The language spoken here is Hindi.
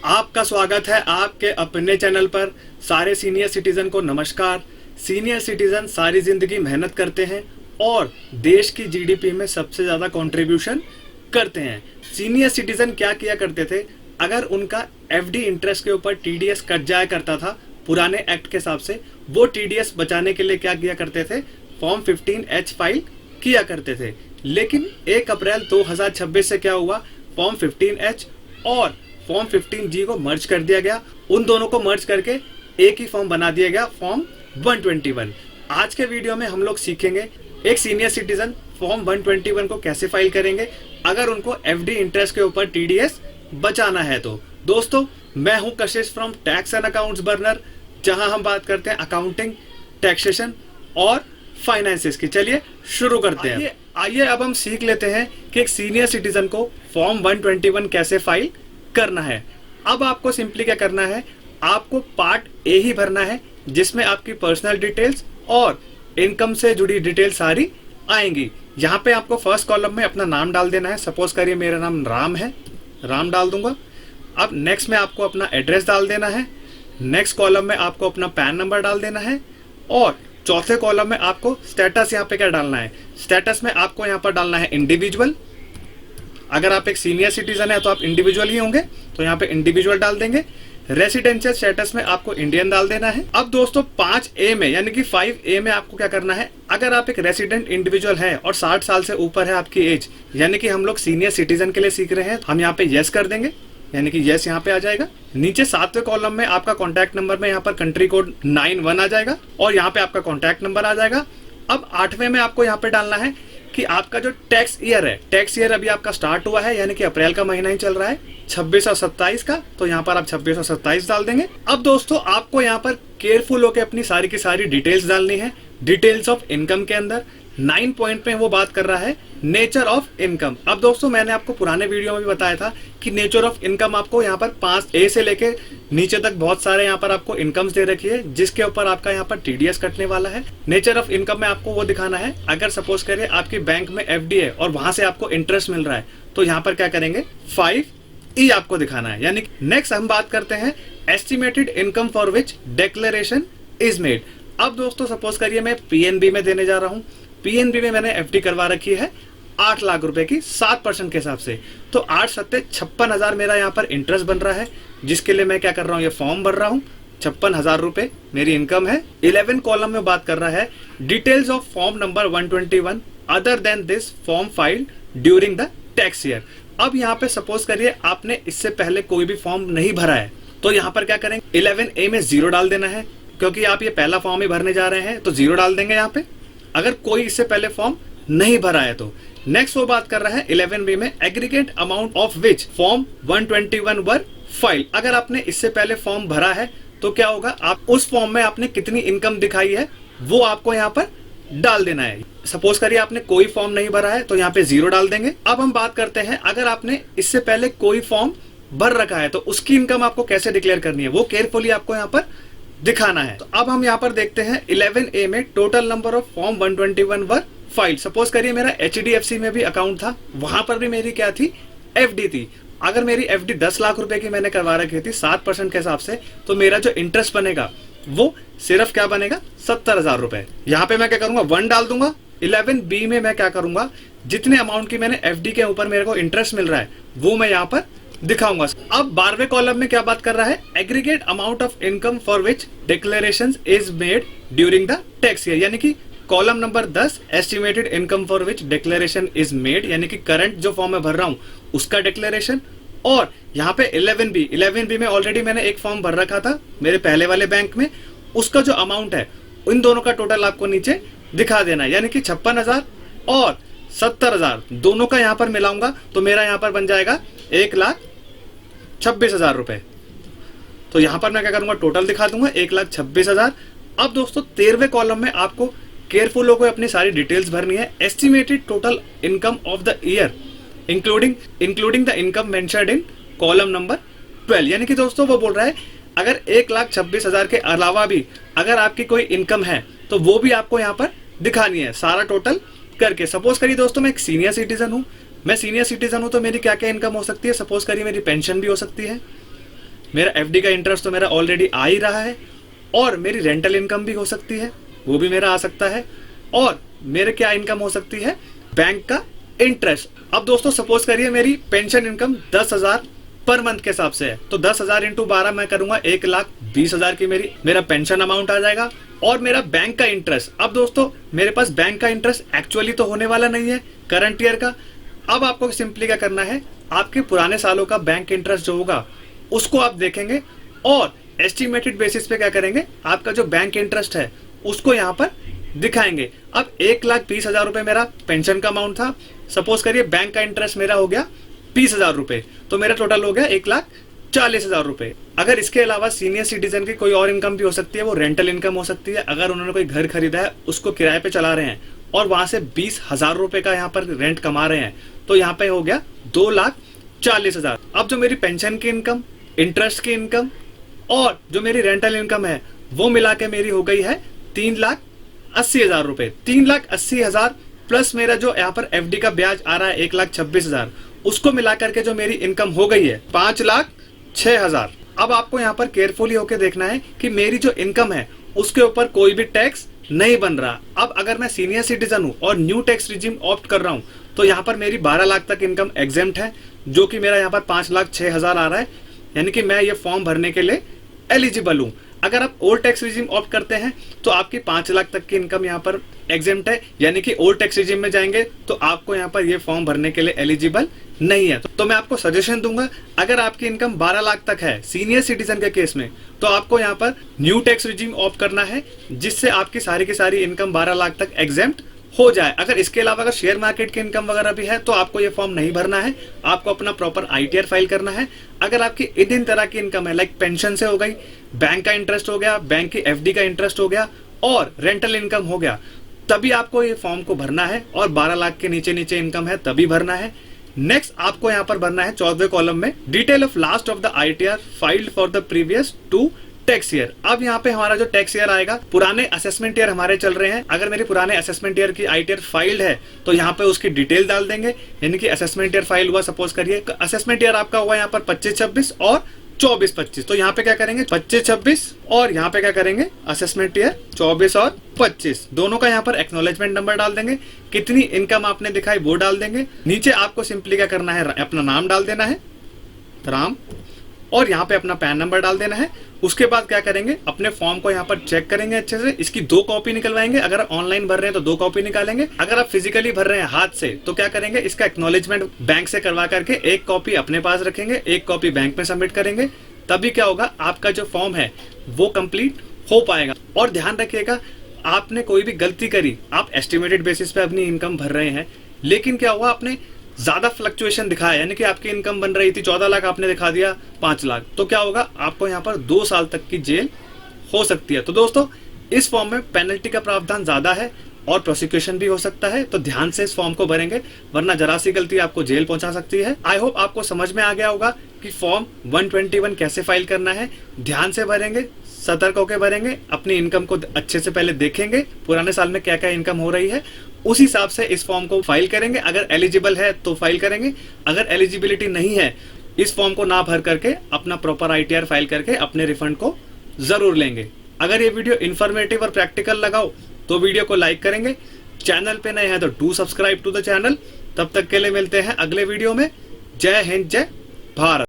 आपका स्वागत है आपके अपने चैनल पर। सारे सीनियर सिटीजन को नमस्कार। सीनियर सिटीजन सारी जिंदगी मेहनत करते हैं और देश की जीडीपी में सबसे ज्यादा कंट्रीब्यूशन करते हैं। सीनियर सिटीजन क्या किया करते थे, अगर उनका एफडी इंटरेस्ट के ऊपर टीडीएस कट जाया करता था पुराने एक्ट के हिसाब से, वो टीडीएस बचाने के लिए क्या किया करते थे, फॉर्म 15H फाइल किया करते थे। लेकिन 1 अप्रैल 2026 से क्या हुआ, फॉर्म 15H और फॉर्म 15G को मर्ज कर दिया गया। उन दोनों को मर्ज करके एक ही फॉर्म बना दिया गया, फॉर्म 121। आज के वीडियो में हम लोग सीखेंगे एक सीनियर सिटीजन फॉर्म 121 को कैसे फाइल करेंगे अगर उनको एफडी इंटरेस्ट के ऊपर टीडीएस बचाना है। तो दोस्तों, मैं हूं कशिश from tax and accounts burner, जहां हम बात करते हैं अकाउंटिंग, टैक्सेशन और फाइनेंसेस की। चलिए शुरू करते हैं। आइए अब हम सीख लेते हैं कि एक सीनियर सिटीजन को फॉर्म 121 कैसे फाइल करना है। अब आपको सिंपली क्या करना है, आपको पार्ट ए ही भरना है जिसमें आपकी पर्सनल डिटेल्स और इनकम से जुड़ी डिटेल सारी आएंगी। यहाँ पे आपको फर्स्ट कॉलम में अपना नाम डाल देना है। सपोज करिए मेरा नाम राम है, राम डाल दूंगा। अब नेक्स्ट में आपको अपना एड्रेस डाल देना है। नेक्स्ट कॉलम में आपको अपना पैन नंबर डाल देना है और चौथे कॉलम में आपको स्टेटस यहाँ पे क्या डालना है, स्टेटस में आपको यहाँ पर डालना है इंडिविजुअल। अगर आप एक सीनियर सिटीजन है तो आप इंडिविजुअल ही होंगे, तो यहाँ पे इंडिविजुअल डाल देंगे। रेसिडेंशियल स्टेटस में आपको इंडियन डाल देना है। अब दोस्तों 5A में यानी कि 5A में आपको क्या करना है, अगर आप एक रेसिडेंट इंडिविजुअल है और 60 साल से ऊपर है आपकी एज, यानी कि हम लोग सीनियर सिटीजन के लिए सीख रहे हैं, हम यहाँ पे यस कर देंगे, यानी कि यस यहाँ पे आ जाएगा। नीचे 7वें कॉलम में आपका कॉन्टैक्ट नंबर में यहाँ पर कंट्री कोड 91 आ जाएगा और यहाँ पे आपका कॉन्टैक्ट नंबर आ जाएगा। अब 8वें में आपको यहाँ पे डालना है कि आपका जो टैक्स ईयर है, टैक्स ईयर अभी आपका स्टार्ट हुआ है, यानी कि अप्रैल का महीना ही चल रहा है 26 और 27 का, तो यहाँ पर आप 26 और 27 डाल देंगे। अब दोस्तों आपको यहाँ पर केयरफुल होकर अपनी सारी की सारी डिटेल्स डालनी है। डिटेल्स ऑफ इनकम के अंदर 9 पॉइंट में वो बात कर रहा है नेचर ऑफ इनकम। अब दोस्तों मैंने आपको पुराने वीडियो में भी बताया था कि नेचर ऑफ इनकम आपको यहाँ पर 5A से लेके नीचे तक बहुत सारे यहाँ पर आपको इनकम्स दे रखी है जिसके ऊपर आपका यहाँ पर टीडीएस कटने वाला है। नेचर ऑफ इनकम में आपको वो दिखाना है, अगर सपोज करिए आपकी बैंक में एफडी है और वहां से आपको इंटरेस्ट मिल रहा है तो यहाँ पर क्या करेंगे 5E आपको दिखाना है। यानी नेक्स्ट हम बात करते हैं estimated income for which declaration is made. अब दोस्तों सपोज करिए मैं पीएनबी में देने जा रहा हूँ। पीएनबी में मैंने एफडी करवा रखी है 8 लाख रुपए की 7% के हिसाब से, तो 8 सत्ते 56,000 मेरा यहाँ पर इंटरेस्ट बन रहा है, जिसके लिए मैं क्या कर रहा हूँ, ये फॉर्म भर रहा हूँ। 56,000 रुपए मेरी इनकम है। 11 कॉलम में बात कर रहा है details of form number 121 other than this form filed during the tax year. अब यहाँ पे सपोज करिए आपने इससे पहले कोई भी फॉर्म नहीं भरा है, तो यहाँ पर क्या करेंगे 11A में 0 डाल देना है, क्योंकि आप ये पहला फॉर्म ही भरने जा रहे हैं तो 0 डाल देंगे यहाँ पे, अगर कोई इससे पहले फॉर्म नहीं भरा है तो। नेक्स्ट वो बात कर रहा है 11B में aggregate amount of which form 121 were file. अगर आपने इससे पहले फॉर्म भरा है तो क्या होगा, आप उस फॉर्म में आपने कितनी इनकम दिखाई है वो आपको यहाँ पर डाल देना है। सपोज करिए आपने कोई फॉर्म नहीं भरा है तो यहाँ पे 0 डाल देंगे। अब हम बात करते हैं अगर आपने इससे पहले कोई फॉर्म भर रखा है तो उसकी इनकम आपको कैसे डिक्लेयर करनी है, वो केयरफुली आपको यहाँ पर दिखाना है। तो अब हम यहाँ पर देखते हैं 11A में total number of form 121 were file. Suppose करिए मेरा HDFC में भी अकाउंट था, वहां पर भी मेरी क्या थी, एफडी थी। अगर मेरी एफडी 10 लाख रुपए की मैंने करवा रखी थी 7% के हिसाब से, तो मेरा जो इंटरेस्ट बनेगा वो सिर्फ क्या बनेगा, 70,000 रुपए। यहाँ पे मैं क्या करूंगा 1 डाल दूंगा। 11B में मैं क्या करूंगा, जितने अमाउंट की मैंने एफडी के ऊपर मेरे को इंटरेस्ट मिल रहा है वो मैं यहाँ पर दिखाऊंगा। अब 12वें कॉलम में क्या बात कर रहा है, aggregate amount of income for which declaration is made during the tax year, यानी कि column number 10 estimated income for which declaration is made, यानी कि करंट जो फॉर्म में भर रहा हूं उसका डिक्लेरेशन। और यहाँ पे 11B में ऑलरेडी मैंने एक फॉर्म भर रखा था मेरे पहले वाले बैंक में, उसका जो अमाउंट है इन दोनों का टोटल आपको नीचे दिखा देना है, यानी कि 56,000 और 70,000 दोनों का यहाँ पर मिलाऊंगा तो मेरा यहाँ पर बन जाएगा 1,26,000 रुपए। तो यहाँ पर मैं क्या करूंगा, टोटल दिखा दूंगा 1,26,000। अब दोस्तों 13वें कॉलम में आपको केयरफुल होकर अपनी सारी डिटेल्स भरनी है। Estimated total income of the year including the income mentioned in column number 12, यानी कि दोस्तों वो बोल रहा है अगर 1,26,000 के अलावा भी अगर आपकी कोई इनकम है तो वो भी आपको यहाँ पर दिखानी है सारा टोटल करके। सपोज करिए दोस्तों मैं एक सीनियर सिटीजन हूँ, तो मेरी क्या क्या इनकम हो सकती है, सपोज करिए मेरी पेंशन भी हो सकती है, मेरा एफडी का इंटरेस्ट तो मेरा ऑलरेडी आ ही रहा है, और मेरी रेंटल इनकम भी हो सकती है, वो भी मेरा आ सकता है, और मेरे क्या इनकम हो सकती है, बैंक का इंटरेस्ट। अब दोस्तों सपोज करिए मेरी पेंशन इनकम 10,000 पर मंथ के हिसाब से है, तो 10,000 इंटू 12 मैं करूंगा 1,20,000 की मेरा पेंशन अमाउंट आ जाएगा। और मेरा बैंक का इंटरेस्ट, अब दोस्तों मेरे पास बैंक का इंटरेस्ट एक्चुअली तो होने वाला नहीं है करंट ईयर का। अब आपको सिंपली क्या करना है, आपके पुराने सालों का बैंक इंटरेस्ट जो होगा उसको आप देखेंगे, और एस्टिमेटेड बेसिस पे क्या करेंगे, आपका जो बैंक इंटरेस्ट है उसको यहाँ पर दिखाएंगे। अब 1,20,000 रुपए मेरा पेंशन का अमाउंट था, सपोज करिए बैंक का इंटरेस्ट मेरा हो गया 20,000 रुपए, तो मेरा टोटल हो गया 1,40,000 रुपए। अगर इसके अलावा सीनियर सिटीजन की कोई और इनकम भी हो सकती है, वो रेंटल इनकम हो सकती है। अगर उन्होंने कोई घर खरीदा है, उसको किराए पे चला रहे हैं और वहां से 20,000 रुपए का यहाँ पर रेंट कमा रहे हैं, तो यहाँ पे हो गया 2,40,000। अब जो मेरी पेंशन की इनकम, इंटरेस्ट की इनकम और जो मेरी रेंटल इनकम है, वो मिला के मेरी हो गई है 3,80,000 रुपए। 3,80,000 प्लस मेरा जो यहाँ पर एफडी का ब्याज आ रहा है 1,26,000, उसको मिलाकर के जो मेरी इनकम हो गई है 5,06,000। अब आपको यहाँ पर केयरफुली होकर देखना है कि मेरी जो इनकम है उसके ऊपर कोई भी टैक्स नहीं बन रहा। अब अगर मैं सीनियर सिटीजन हूँ और न्यू टैक्स रिजीम ऑप्ट कर रहा हूँ, तो यहाँ पर मेरी 12 लाख तक इनकम एग्जेम्प्ट है, जो कि मेरा यहाँ पर 5,06,000 आ रहा है, यानी कि मैं ये फॉर्म भरने के लिए एलिजिबल हूँ। अगर आप ओल्ड टैक्स रिजीम ऑप्ट करते हैं तो आपकी 5 लाख तक की इनकम यहाँ पर एग्जेम्प्ट है, यानी कि ओल्ड टैक्स रिजीम में जाएंगे तो आपको यहाँ पर ये फॉर्म भरने के लिए एलिजिबल नहीं है। तो मैं आपको सजेशन दूंगा, अगर आपकी इनकम 12 लाख तक है सीनियर सिटीजन के केस में, तो आपको यहाँ पर न्यू टैक्स रिजीम ऑप्ट करना है, जिससे आपकी सारी की सारी इनकम 12 लाख तक एग्जेम्प्ट हो जाए। अगर इसके अलावा अगर शेयर मार्केट की इनकम वगैरह भी है तो आपको ये फॉर्म नहीं भरना है, आपको अपना प्रॉपर आईटीआर फाइल करना है। अगर आपकी इन तरह की इनकम है, लाइक पेंशन से हो गई, बैंक का इंटरेस्ट हो गया, बैंक की एफडी का इंटरेस्ट हो गया और रेंटल इनकम हो गया, तभी आपको ये फॉर्म को भरना है, और 12 लाख के नीचे नीचे इनकम है तभी भरना है। नेक्स्ट आपको यहाँ पर भरना है 14वें कॉलम में detail of last of the ITR filed for the previous 2 tax year. अब यहाँ पे हमारा जो टैक्स ईयर आएगा, पुराने असेसमेंट ईयर हमारे चल रहे हैं, अगर मेरे पुराने असेसमेंट ईयर की आईटीआर फाइल्ड है तो यहाँ पे उसकी डिटेल डाल देंगे, यानी कि असेसमेंट ईयर फाइल हुआ, सपोज करिए असेसमेंट ईयर आपका हुआ यहाँ पर 25-26 और 24-25, तो यहाँ पे क्या करेंगे 25-26 और यहाँ पे क्या करेंगे असेसमेंट ईयर 24 और 25, दोनों का यहाँ पर एक्नॉलेजमेंट नंबर डाल देंगे, कितनी इनकम आपने दिखाई वो डाल देंगे। नीचे आपको सिंपली क्या करना है, अपना नाम डाल देना है राम, और यहाँ पे अपना पैन नंबर डाल देना है। उसके बाद क्या करेंगे, अपने फॉर्म को यहाँ पर चेक करेंगे अच्छे से, इसकी 2 कॉपी निकलवाएंगे। अगर आप ऑनलाइन भर रहे हैं तो 2 कॉपी निकालेंगे, अगर आप फिजिकली भर रहे हैं हाथ से तो क्या करेंगे, इसका एक्नॉलेजमेंट बैंक से करवा करके 1 कॉपी अपने पास रखेंगे, 1 कॉपी बैंक में सबमिट करेंगे। तभी क्या होगा, आपका जो फॉर्म है वो कंप्लीट हो पाएगा। और ध्यान रखिएगा, आपने कोई भी गलती करी, आप एस्टिमेटेड बेसिस पे अपनी इनकम भर रहे हैं, लेकिन क्या हुआ आपने ज्यादा फ्लक्चुएशन दिखाया, यानी कि आपकी इनकम बन रही थी 14 लाख, आपने दिखा दिया 5 लाख, तो क्या होगा, आपको यहाँ पर 2 साल तक की जेल हो सकती है। तो दोस्तों इस फॉर्म में पेनल्टी का प्रावधान ज्यादा है और प्रोसिक्यूशन भी हो सकता है, तो ध्यान से इस फॉर्म को भरेंगे, वरना जरा सी गलती आपको जेल पहुंचा सकती है। आई होप आपको समझ में आ गया होगा कि फॉर्म 121 कैसे फाइल करना है। ध्यान से भरेंगे, सतर्क होकर भरेंगे, अपनी इनकम को अच्छे से पहले देखेंगे, पुराने साल में क्या क्या इनकम हो रही है, उस हिसाब से इस फॉर्म को फाइल करेंगे। अगर एलिजिबल है तो फाइल करेंगे, अगर एलिजिबिलिटी नहीं है इस फॉर्म को ना भर करके अपना प्रॉपर आईटीआर फाइल करके अपने रिफंड को जरूर लेंगे। अगर ये वीडियो इन्फॉर्मेटिव और प्रैक्टिकल लगाओ तो वीडियो को लाइक करेंगे, चैनल पे नए हैं तो do subscribe to the channel. तब तक के लिए मिलते हैं अगले वीडियो में। जय हिंद, जय भारत।